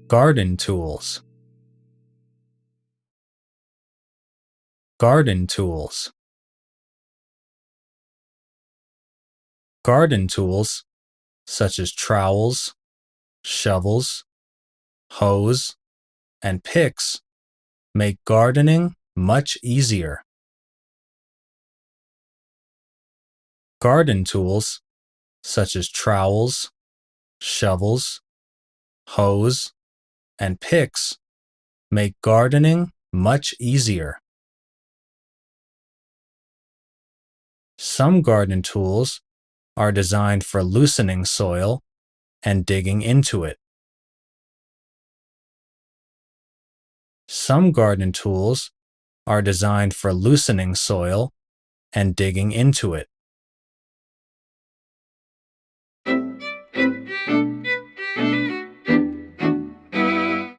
Garden tools. Garden tools. Garden tools, such as trowels, shovels, hoes, and picks, make gardening much easier. Garden tools, such as trowels, shovels, hoes, and picks, make gardening much easier. Some garden tools are designed for loosening soil and digging into it. Some garden tools are designed for loosening soil and digging into it.